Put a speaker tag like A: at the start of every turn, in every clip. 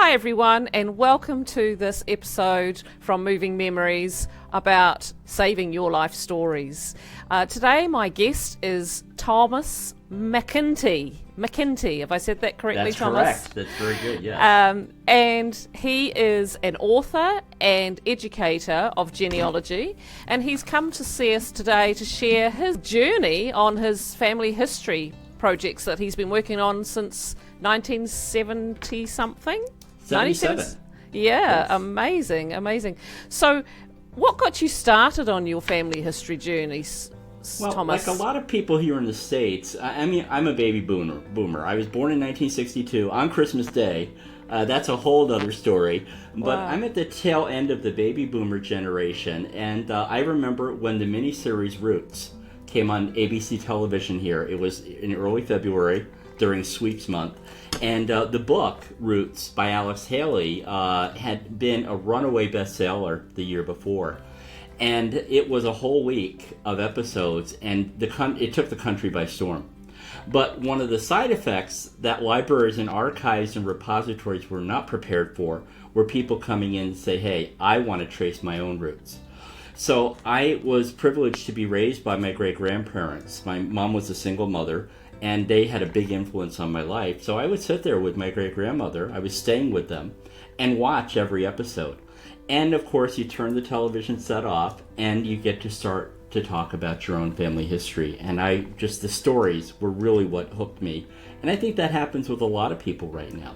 A: Hi everyone, and welcome to this episode from Moving Memories about saving your life stories. Today my guest is Thomas MacEntee. MacEntee, have I said that correctly,
B: That's
A: Thomas?
B: Correct. That's very good, yes.
A: And he is an author and educator of genealogy, and he's come to see us today to share his journey on his family history projects that he's been working on since 1970 something.
B: 77.
A: Yeah,
B: Yes.
A: amazing. So, what got you started on your family history journey,
B: Well,
A: Thomas?
B: like a lot of people here in the States, I mean, I'm a baby boomer. I was born in 1962 on Christmas Day. That's a whole other story. But
A: Wow.
B: I'm at the tail end of the baby boomer generation, and I remember when the miniseries Roots came on ABC television here. It was in early February during Sweeps Month. And the book, Roots, by Alex Haley, had been a runaway bestseller the year before. And it was a whole week of episodes, and it took the country by storm. But one of the side effects that libraries and archives and repositories were not prepared for were people coming in and say, hey, I want to trace my own roots. So I was privileged to be raised by my great-grandparents. My mom was a single mother, and they had a big influence on my life. So I would sit there with my great-grandmother, I was staying with them, and watch every episode. And of course, you turn the television set off, and you get to start to talk about your own family history. And the stories were really what hooked me. And I think that happens with a lot of people right now.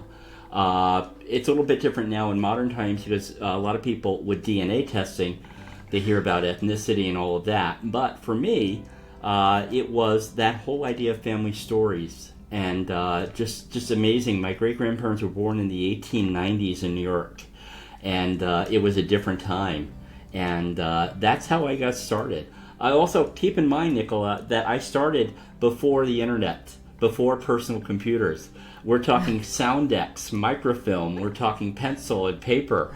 B: It's a little bit different now in modern times because a lot of people with DNA testing, they hear about ethnicity and all of that. But for me, it was that whole idea of family stories, and just amazing. My great-grandparents were born in the 1890s in New York, and it was a different time, and that's how I got started. I also, keep in mind, Nicola, that I started before the internet, before personal computers. We're talking sound decks, microfilm, we're talking pencil and paper.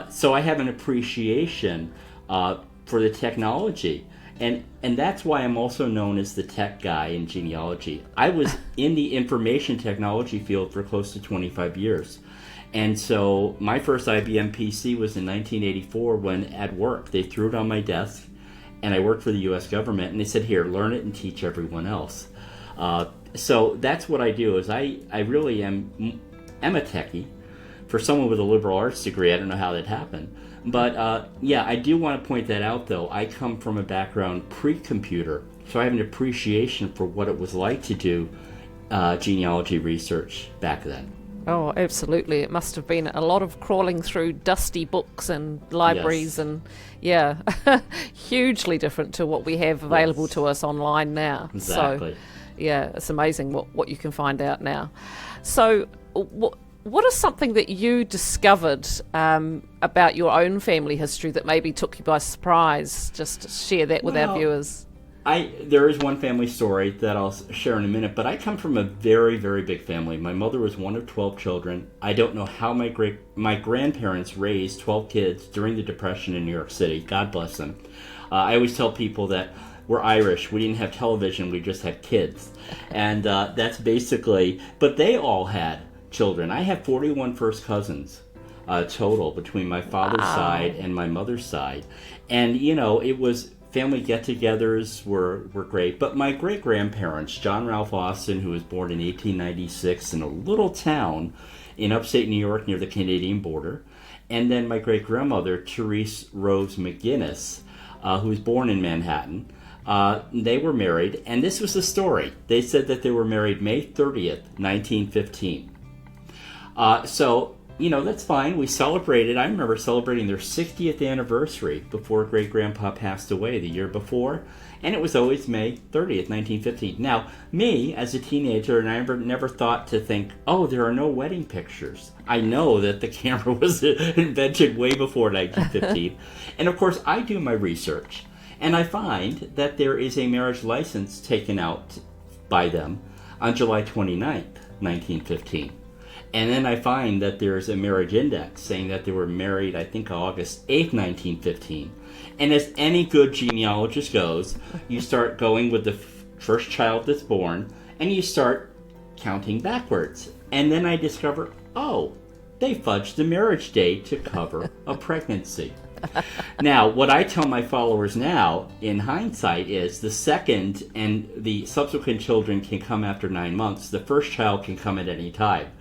B: So I have an appreciation for the technology. And that's why I'm also known as the tech guy in genealogy. I was in the information technology field for close to 25 years. And so my first IBM PC was in 1984 when at work they threw it on my desk, and I worked for the US government, and they said, here, learn it and teach everyone else. So that's what I do, is I really am a techie. For someone with a liberal arts degree, I don't know how that happened. But yeah, I do want to point that out, though. I come from a background pre-computer, so I have an appreciation for what it was like to do genealogy research back then.
A: Oh, absolutely. It must have been a lot of crawling through dusty books and libraries.
B: Yes.
A: And yeah, hugely different to what we have available
B: Yes.
A: to us online now.
B: Exactly.
A: So yeah, it's amazing what you can find out now. So what is something that you discovered about your own family history that maybe took you by surprise? Just share that with our viewers.
B: There is one family story that I'll share in a minute, but I come from a very, very big family. My mother was one of 12 children. I don't know how my grandparents raised 12 kids during the Depression in New York City. God bless them. I always tell people that we're Irish. We didn't have television. We just had kids. And that's basically, but they all had children. I have 41 first cousins total between my father's side and my mother's side. And, it was family get-togethers were great. But my great-grandparents, John Ralph Austin, who was born in 1896 in a little town in upstate New York near the Canadian border, and then my great-grandmother, Therese Rose McGinnis, who was born in Manhattan, they were married, and this was the story. They said that they were married May 30th, 1915. So, that's fine. We celebrated. I remember celebrating their 60th anniversary before great-grandpa passed away the year before. And it was always May 30th, 1915. Now, me, as a teenager, and I never thought to think, oh, there are no wedding pictures. I know that the camera was invented way before 1915. And, of course, I do my research. And I find that there is a marriage license taken out by them on July 29th, 1915. And then I find that there's a marriage index saying that they were married, I think, August 8th, 1915. And as any good genealogist goes, you start going with the first child that's born, and you start counting backwards. And then I discover, oh, they fudged the marriage date to cover a pregnancy. Now, what I tell my followers now, in hindsight, is the second and the subsequent children can come after 9 months. The first child can come at any time.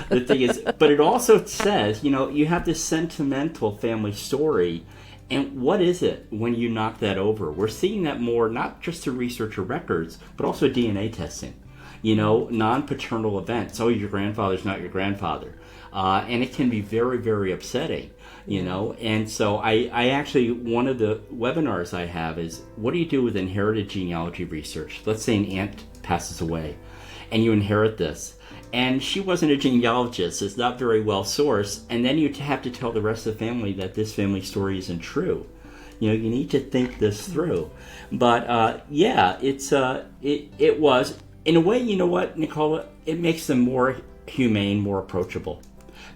B: The thing is, but it also says, you have this sentimental family story. And what is it when you knock that over? We're seeing that more, not just through research or records, but also DNA testing. Non-paternal events. Oh, your grandfather's not your grandfather. And it can be very, very upsetting. And so I actually, one of the webinars I have is, what do you do with inherited genealogy research? Let's say an aunt passes away and you inherit this, and she wasn't a genealogist, it's not very well sourced, and then you have to tell the rest of the family that this family story isn't true. You need to think this through. But it was, in a way, you know what, Nicola, it makes them more humane, more approachable.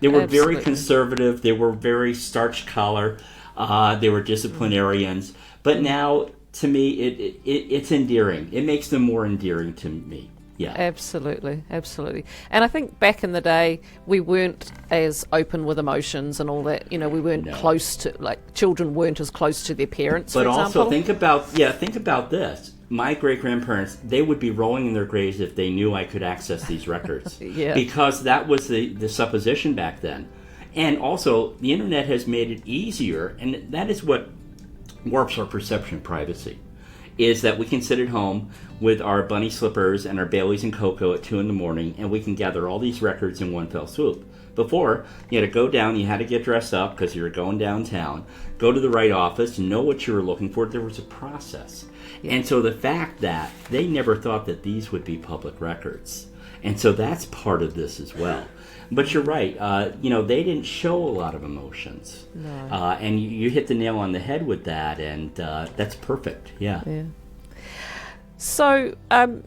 B: They were very conservative. They were very starched collar. They were disciplinarians. But now, to me, it's endearing. It makes them more endearing to me. Yeah. Absolutely.
A: And I think back in the day, we weren't as open with emotions and all that. We weren't close to, children weren't as close to their parents,
B: but
A: for example.
B: Also, think about this. My great-grandparents, they would be rolling in their graves if they knew I could access these records. Because that was the supposition back then. And also, the internet has made it easier, and that is what warps our perception of privacy, is that we can sit at home with our bunny slippers and our Baileys and cocoa at 2 a.m, and we can gather all these records in one fell swoop. Before, you had to go down, you had to get dressed up because you were going downtown, go to the right office, know what you were looking for. There was a process. And so the fact that they never thought that these would be public records. And so that's part of this as well. But you're right, they didn't show a lot of emotions. No. And you hit the nail on the head with that, and that's perfect, yeah.
A: So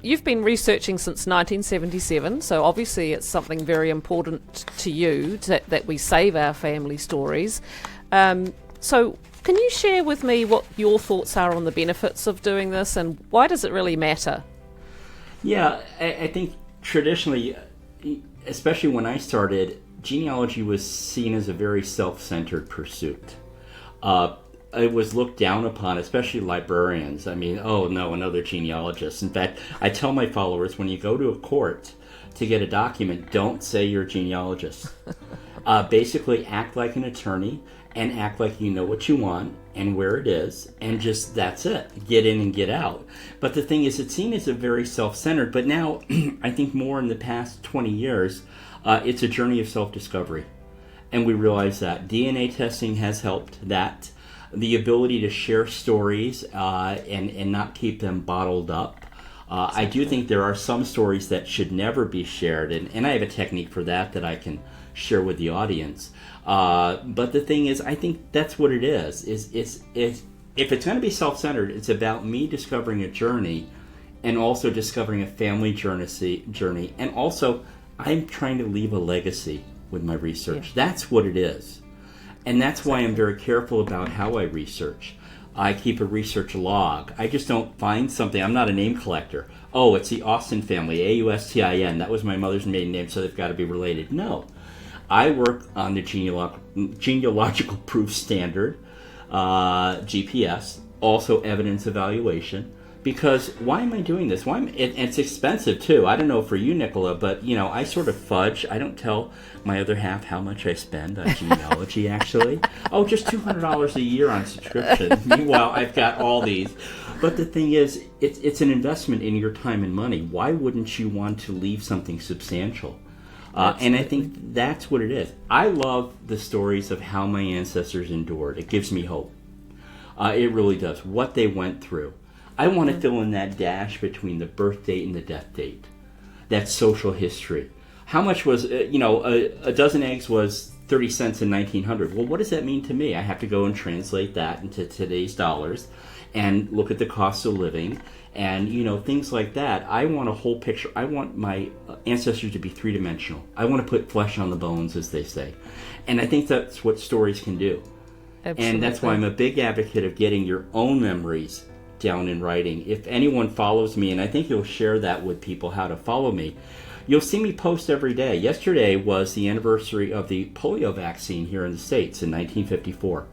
A: you've been researching since 1977, so obviously it's something very important to you that we save our family stories. So can you share with me what your thoughts are on the benefits of doing this, and why does it really matter?
B: Yeah, I think traditionally, especially when I started, genealogy was seen as a very self-centered pursuit. It was looked down upon, especially librarians. I mean, oh no, another genealogist. In fact, I tell my followers, when you go to a court to get a document, don't say you're a genealogist. Basically, act like an attorney and act like you know what you want and where it is, and just, that's it. Get in and get out. But the thing is, it's seen as a very self-centered, but now, I think more in the past 20 years, it's a journey of self-discovery. And we realize that DNA testing has helped that. The ability to share stories and not keep them bottled up. I do think there are some stories that should never be shared, and I have a technique for that I can share with the audience. But the thing is, I think that's what it is if it's going to be self-centered, it's about me discovering a journey and also discovering a family journey. And also, I'm trying to leave a legacy with my research. Yeah. That's what it is. And that's why I'm very careful about how I research. I keep a research log. I just don't find something. I'm not a name collector. Oh, it's the Austin family, Austin. That was my mother's maiden name, so they've got to be related. No. I work on the genealogical proof standard, GPS, also evidence evaluation. Because why am I doing this? It's expensive too. I don't know for you, Nicola, but I sort of fudge. I don't tell my other half how much I spend on genealogy. Actually, just $200 a year on subscription. Meanwhile, I've got all these. But the thing is, it's an investment in your time and money. Why wouldn't you want to leave something substantial? And I think that's what it is. I love the stories of how my ancestors endured. It gives me hope. It really does. What they went through. I want to fill in that dash between the birth date and the death date. That social history. How much was, a dozen eggs was 30 cents in 1900. Well, what does that mean to me? I have to go and translate that into today's dollars and look at the cost of living and, things like that. I want a whole picture. I want my ancestors to be three-dimensional. I want to put flesh on the bones, as they say. And I think that's what stories can do. Absolutely. And that's why I'm a big advocate of getting your own memories down in writing. If anyone follows me, and I think you'll share that with people, how to follow me, you'll see me post every day. Yesterday was the anniversary of the polio vaccine here in the States in 1954.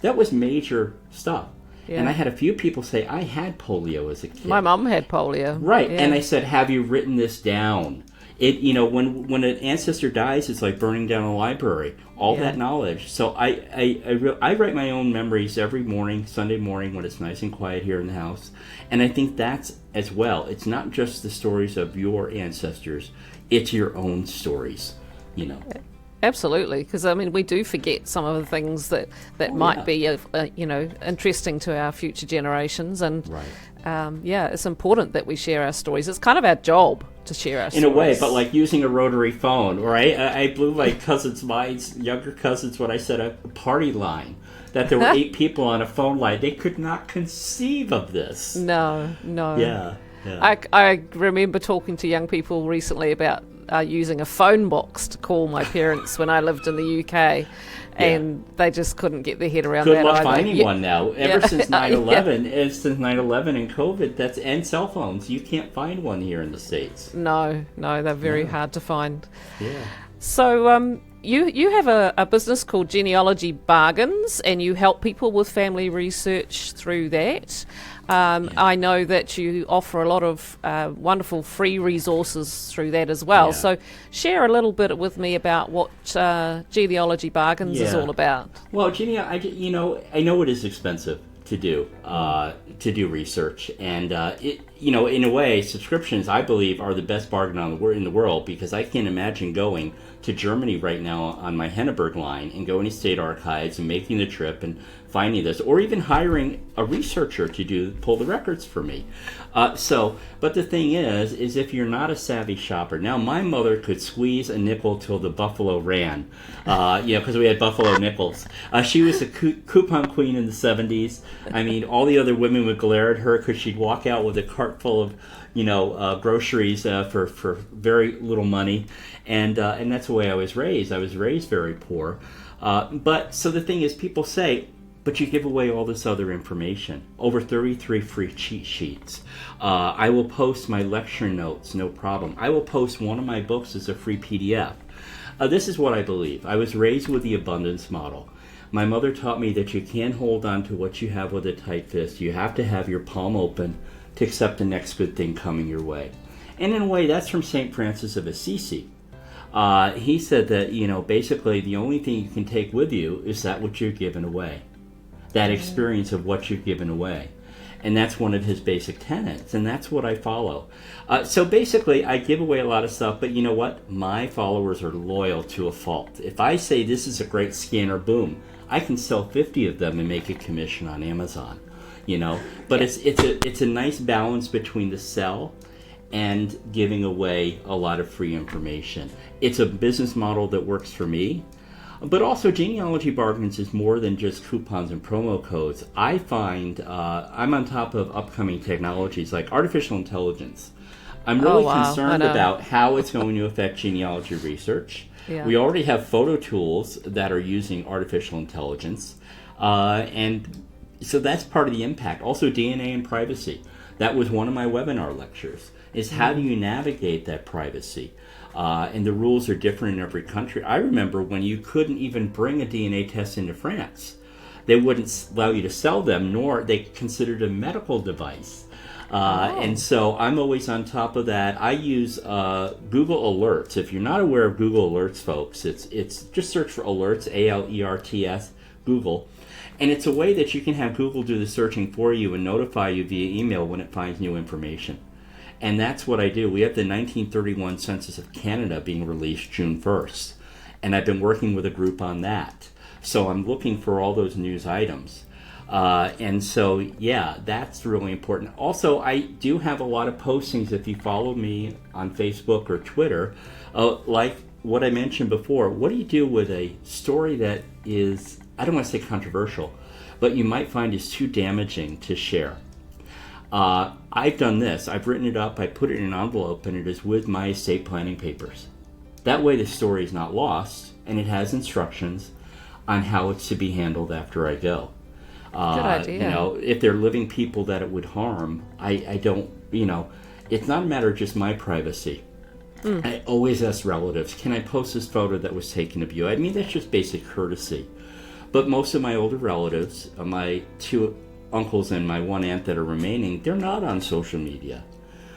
B: That was major stuff.
A: Yeah.
B: And I had a few people say, I had polio as a kid.
A: My mum had polio.
B: Right.
A: Yeah.
B: And I said, have you written this down? When an ancestor dies, it's like burning down a library. All that knowledge. So I write my own memories every morning, Sunday morning, when it's nice and quiet here in the house. And I think that's as well. It's not just the stories of your ancestors. It's your own stories,
A: Absolutely, because we do forget some of the things that might be interesting to our future generations, and it's important that we share our stories. It's kind of our job to share our stories.
B: In a way, but like using a rotary phone, or I blew my younger cousins, when I said a party line, that there were 8 people on a phone line. They could not conceive of this.
A: No.
B: Yeah.
A: I remember talking to young people recently about using a phone box to call my parents when I lived in the UK, and they just couldn't get their head around that.
B: Good luck
A: either.
B: finding one now. Ever since 9/11, since 9/11 and COVID, and cell phones, you can't find one here in the States.
A: No, they're very hard to find.
B: Yeah.
A: So you have a business called Genealogy Bargains, and you help people with family research through that. I know that you offer a lot of wonderful free resources through that as well.
B: Yeah.
A: So share a little bit with me about what Genealogy Bargains is all about.
B: Well, I know it is expensive to do research, and in a way, subscriptions, I believe, are the best bargain in the world, because I can't imagine going to Germany right now on my Henneberg line and going to state archives and making the trip and finding this, or even hiring a researcher to pull the records for me. But the thing is if you're not a savvy shopper, now my mother could squeeze a nickel till the buffalo ran, because we had buffalo nickels. She was a coupon queen in the 70s. All the other women would glare at her because she'd walk out with a cart full of groceries for very little money, and that's the way I was raised. I was raised very poor. So the thing is, people say, but you give away all this other information. Over 33 free cheat sheets. I will post my lecture notes, no problem. I will post one of my books as a free PDF. This is what I believe. I was raised with the abundance model. My mother taught me that you can't hold on to what you have with a tight fist. You have to have your palm open to accept the next good thing coming your way. And in a way, that's from St. Francis of Assisi. He said that, basically the only thing you can take with you is that which you're given away. That experience of what you've given away. And that's one of his basic tenets, and that's what I follow. So basically, I give away a lot of stuff, but you know what? My followers are loyal to a fault. If I say this is a great scanner, boom, I can sell 50 of them and make a commission on Amazon. But it's a nice balance between the sell and giving away a lot of free information. It's a business model that works for me. But also, Genealogy Bargains is more than just coupons and promo codes. I find I'm on top of upcoming technologies like artificial intelligence. I'm really concerned about how it's going to affect genealogy research. Yeah. We already have photo tools that are using artificial intelligence. And so that's part of the impact. Also, DNA and privacy. That was one of my webinar lectures, is how do you navigate that privacy? And the rules are different in every country. I remember when you couldn't even bring a DNA test into France. They wouldn't allow you to sell them, nor they considered a medical device. And so I'm always on top of that. I use Google Alerts. If you're not aware of Google Alerts, folks, it's just search for Alerts, ALERTS, Google. And it's a way that you can have Google do the searching for you and notify you via email when it finds new information. And that's what I do. We have the 1931 Census of Canada being released June 1st. And I've been working with a group on that. So I'm looking for all those news items. And so, that's really important. Also, I do have a lot of postings, if you follow me on Facebook or Twitter, like what I mentioned before. What do you do with a story that is, I don't want to say controversial, but you might find is too damaging to share? I've done this. I've written it up, I put it in an envelope, and it is with my estate planning papers. That way the story is not lost, and it has instructions on how it's to be handled after I go.
A: Good idea.
B: If they're living people that it would harm, I don't, it's not a matter of just my privacy. I always ask relatives, can I post this photo that was taken of you? I mean, that's just basic courtesy. But most of my older relatives, my 2 uncles and my 1 aunt that are remaining, they're not on social media.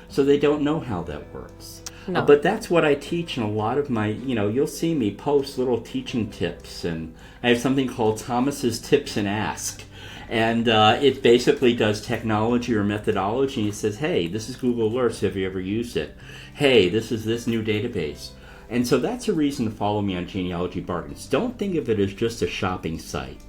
B: So they don't know how that works.
A: No.
B: But that's what I teach in a lot of my, you'll see me post little teaching tips. And I have something called Thomas's Tips and Ask. And it basically does technology or methodology. It says, hey, this is Google Alerts. Have you ever used it? Hey, this is this new database. And so that's a reason to follow me on Genealogy Bargains. Don't think of it as just a shopping site.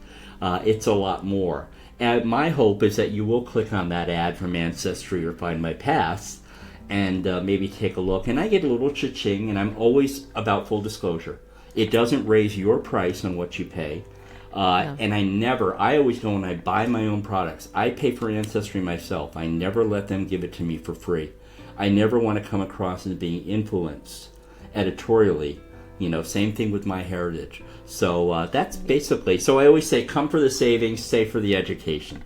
B: It's a lot more. And my hope is that you will click on that ad from Ancestry or Find My Past and maybe take a look. And I get a little cha-ching, and I'm always about full disclosure. It doesn't raise your price on what you pay. And I always go and I buy my own products. I pay for Ancestry myself. I never let them give it to me for free. I never want to come across as being influenced editorially. Same thing with MyHeritage. So that's basically, so I always say, come for the savings, stay for the education.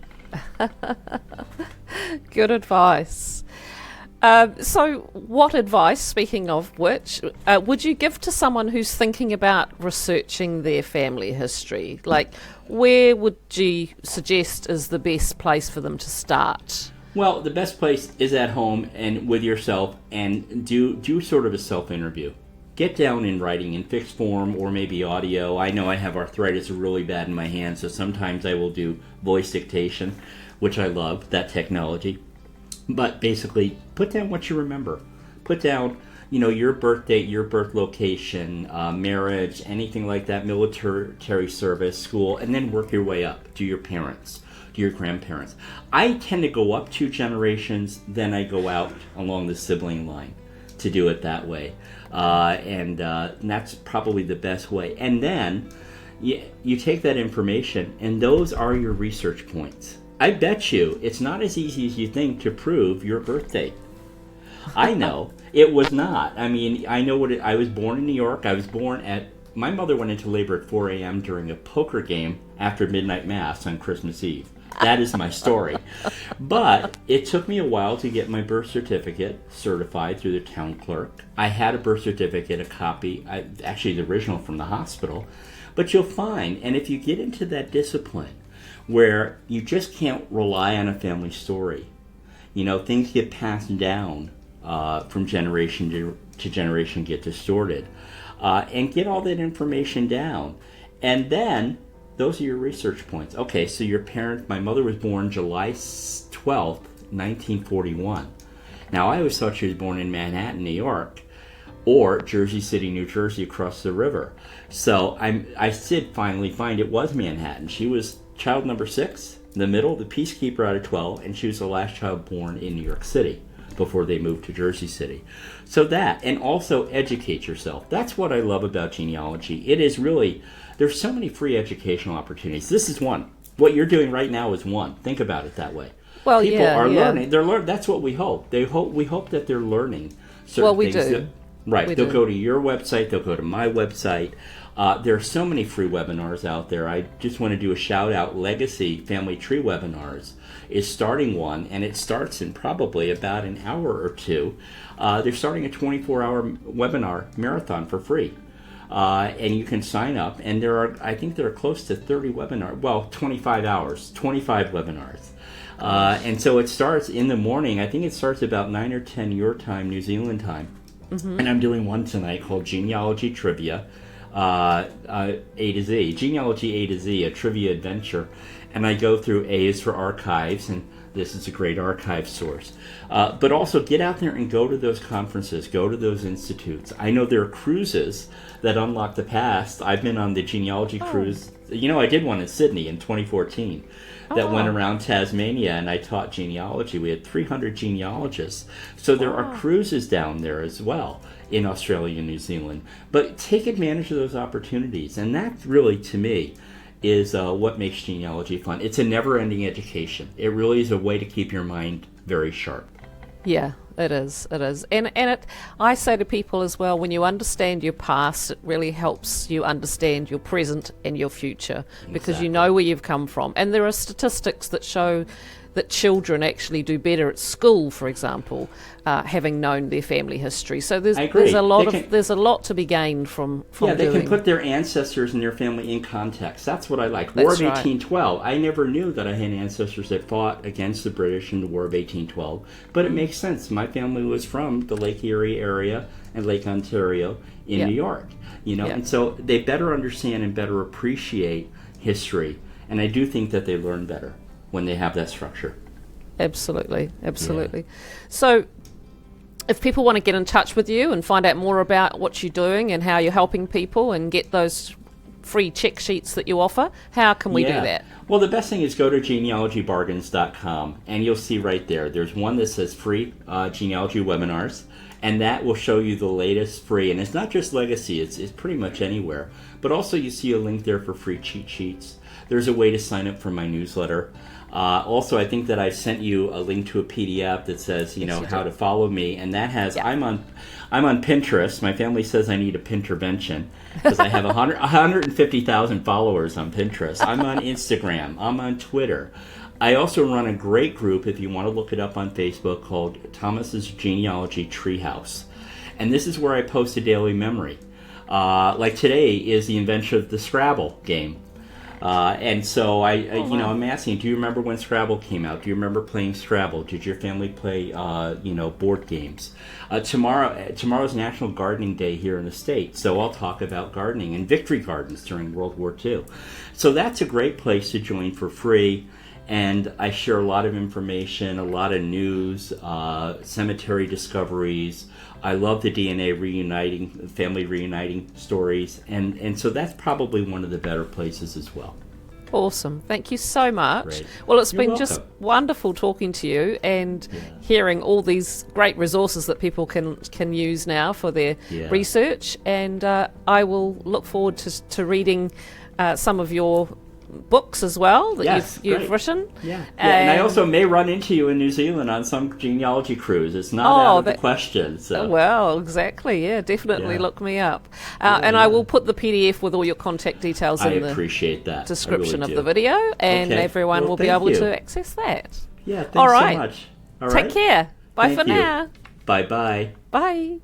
A: Good advice. So what advice, speaking of which, would you give to someone who's thinking about researching their family history? Like, where would you suggest is the best place for them to start?
B: Well, the best place is at home and with yourself, and do sort of a self-interview. Get down in writing in fixed form or maybe audio. I know I have arthritis really bad in my hands, so sometimes I will do voice dictation, which I love, that technology. But basically, put down what you remember. Put down, your birth date, your birth location, marriage, anything like that, military service, school, and then work your way up to your parents, to your grandparents. I tend to go up 2 generations, then I go out along the sibling line to do it that way. And that's probably the best way. And then you take that information, and those are your research points. I bet you it's not as easy as you think to prove your birth date. I know it was not. I mean, I know I was born in New York. My mother went into labor at 4 a.m. during a poker game after midnight mass on Christmas Eve. That is my story. But it took me a while to get my birth certificate certified through the town clerk. I had a birth certificate, a copy, actually the original from the hospital. But you'll find, and if you get into that discipline, where you just can't rely on a family story. Things get passed down from generation to generation, get distorted. And get all that information down. And then, those are your research points. Okay, so my mother was born July 12th, 1941. Now, I always thought she was born in Manhattan, New York, or Jersey City, New Jersey, across the river. So I did finally find it was Manhattan. She was child number 6, in the middle, the peacekeeper out of 12, and she was the last child born in New York City before they moved to Jersey City. So that, and also educate yourself. That's what I love about genealogy. It is really, there's so many free educational opportunities. This is one. What you're doing right now is one. Think about it that way.
A: Well,
B: People are learning. That's what we hope. We hope that they're learning certain things.
A: Do.
B: They'll go to your website. They'll go to my website. There are so many free webinars out there. I just want to do a shout out. Legacy Family Tree Webinars is starting one, and it starts in probably about an hour or 2. They're starting a 24-hour webinar marathon for free. And you can sign up, and I think there are close to 30 webinars. Well, 25 hours, 25 webinars. And so it starts in the morning. I think it starts about 9 or 10 your time, New Zealand time. Mm-hmm. And I'm doing one tonight called Genealogy Trivia. A to Z, Genealogy A to Z, a trivia adventure, and I go through A is for archives, and this is a great archive source. But also get out there and go to those conferences, go to those institutes. I know there are cruises that unlock the past. I've been on the genealogy cruise. I did one in Sydney in 2014 that went around Tasmania, and I taught genealogy. We had 300 genealogists. So there are cruises down there as well in Australia and New Zealand. But take advantage of those opportunities, and that really, to me, is what makes genealogy fun. It's a never-ending education. It really is a way to keep your mind very sharp.
A: Yeah, it is. It is. And I say to people as well, when you understand your past, it really helps you understand your present and your future, because you know where you've come from. And there are statistics that show that children actually do better at school, for example, having known their family history. So there's a lot to be gained from
B: they can put their ancestors and their family in context. That's what I like. War of 1812. I never knew that I had ancestors that fought against the British in the War of 1812, but it makes sense. My family was from the Lake Erie area and Lake Ontario in New York, and so they better understand and better appreciate history. And I do think that they learn better when they have that structure.
A: Absolutely. Yeah. So if people want to get in touch with you and find out more about what you're doing and how you're helping people and get those free check sheets that you offer, how can we do that?
B: Well, the best thing is go to genealogybargains.com, and you'll see right there, there's one that says free genealogy webinars, and that will show you the latest free, and it's not just legacy, it's pretty much anywhere, but also you see a link there for free cheat sheets. There's a way to sign up for my newsletter. Also, I think that I sent you a link to a PDF that says, how to follow me, and that has I'm on Pinterest. My family says I need a Pintervention because I have 150,000 followers on Pinterest. I'm on Instagram. I'm on Twitter. I also run a great group, if you want to look it up on Facebook, called Thomas's Genealogy Treehouse, and this is where I post a daily memory. Like today is the invention of the Scrabble game. And so I'm asking, do you remember when Scrabble came out? Do you remember playing Scrabble? Did your family play, board games? Tomorrow's National Gardening Day here in the States, so I'll talk about gardening and victory gardens during World War II. So that's a great place to join for free. And I share a lot of information, a lot of news, cemetery discoveries. I love the DNA reuniting, family reuniting stories. And so that's probably one of the better places as well.
A: Awesome. Thank you so much.
B: Great.
A: Well, it's
B: You're
A: been
B: welcome.
A: just wonderful talking to you and hearing all these great resources that people can use now for their research. And I will look forward to reading some of your books as well that you've written.
B: And I also may run into you in New Zealand on some genealogy cruise. It's not out of the question. So.
A: Well, exactly. Yeah, definitely look me up. I will put the PDF with all your contact details in the description of the video, and everyone will be able to access that.
B: Yeah, thanks
A: all right.
B: so much.
A: Take care. Bye for now.
B: Bye-bye.
A: Bye.